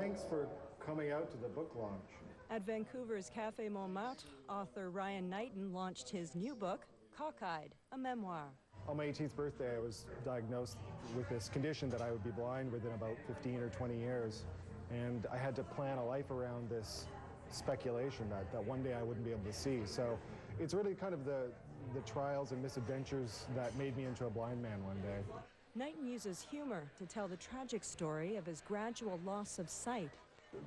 thanks for coming out to the book launch. At Vancouver's Café Montmartre, author Ryan Knighton launched his new book, Cockeyed, a memoir. On my 18th birthday, I was diagnosed with this condition that I would be blind within about 15 or 20 years. And I had to plan a life around this speculation that one day I wouldn't be able to see. So it's really kind of the trials and misadventures that made me into a blind man one day. Knighton uses humor to tell the tragic story of his gradual loss of sight.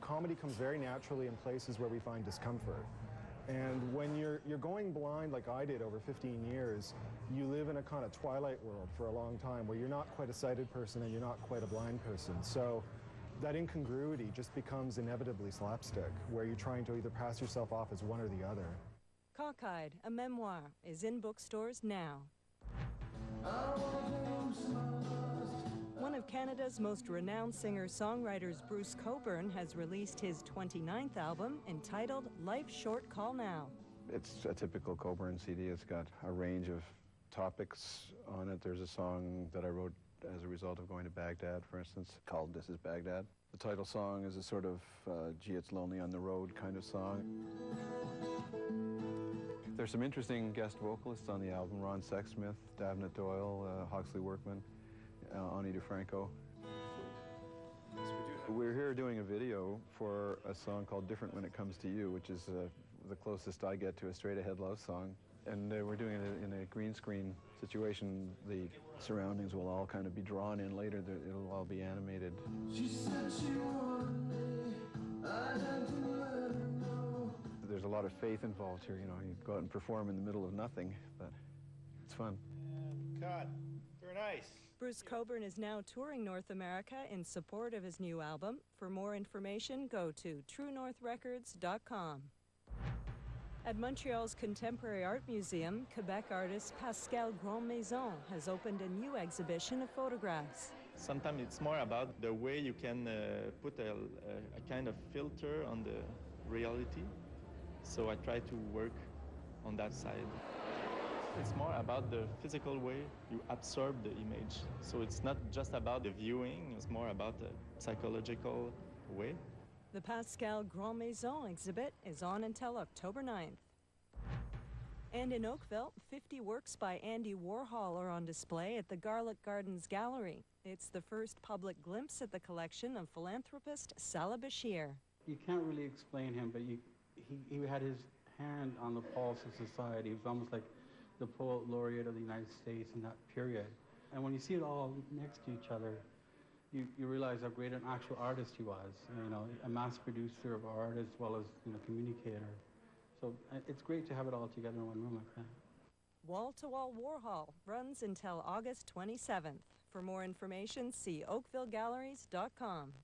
Comedy comes very naturally in places where we find discomfort. And when you're going blind like I did over 15 years, you live in a kind of twilight world for a long time where you're not quite a sighted person and you're not quite a blind person. So that incongruity just becomes inevitably slapstick, where you're trying to either pass yourself off as one or the other. Cockeyed, a memoir, is in bookstores now. One of Canada's most renowned singer-songwriters, Bruce Cockburn, has released his 29th album entitled Life's Short Call Now. It's a typical Cockburn CD. It's got a range of topics on it. There's a song that I wrote as a result of going to Baghdad, for instance, called This Is Baghdad. The title song is a sort of, gee, it's lonely on the road kind of song. There's some interesting guest vocalists on the album: Ron Sexsmith, Davnett Doyle, Hawksley Workman, Ani DeFranco. We're here doing a video for a song called Different When It Comes to You, which is the closest I get to a straight-ahead love song. And we're doing it in a green screen situation. The surroundings will all kind of be drawn in later. It'll all be animated. She said she wanted me. I had to let her know. There's a lot of faith involved here. You know, you go out and perform in the middle of nothing, but it's fun. And cut. Very nice. Bruce Cockburn is now touring North America in support of his new album. For more information, go to truenorthrecords.com. At Montreal's Contemporary Art Museum, Quebec artist Pascal Grandmaison has opened a new exhibition of photographs. Sometimes it's more about the way you can put a kind of filter on the reality. So I try to work on that side. It's more about the physical way you absorb the image. So it's not just about the viewing, it's more about the psychological way. The Pascal Grandmaison exhibit is on until October 9th. And in Oakville, 50 works by Andy Warhol are on display at the Garlick Gardens Gallery. It's the first public glimpse at the collection of philanthropist Salah Bashir. You can't really explain him, but he had his hand on the pulse of society. He was almost like the poet laureate of the United States in that period. And when you see it all next to each other, you realize how great an actual artist he was, you know, a mass producer of art as well as, you know, communicator. So it's great to have it all together in one room like that. Wall-to-Wall Warhol runs until August 27th. For more information, see oakvillegalleries.com.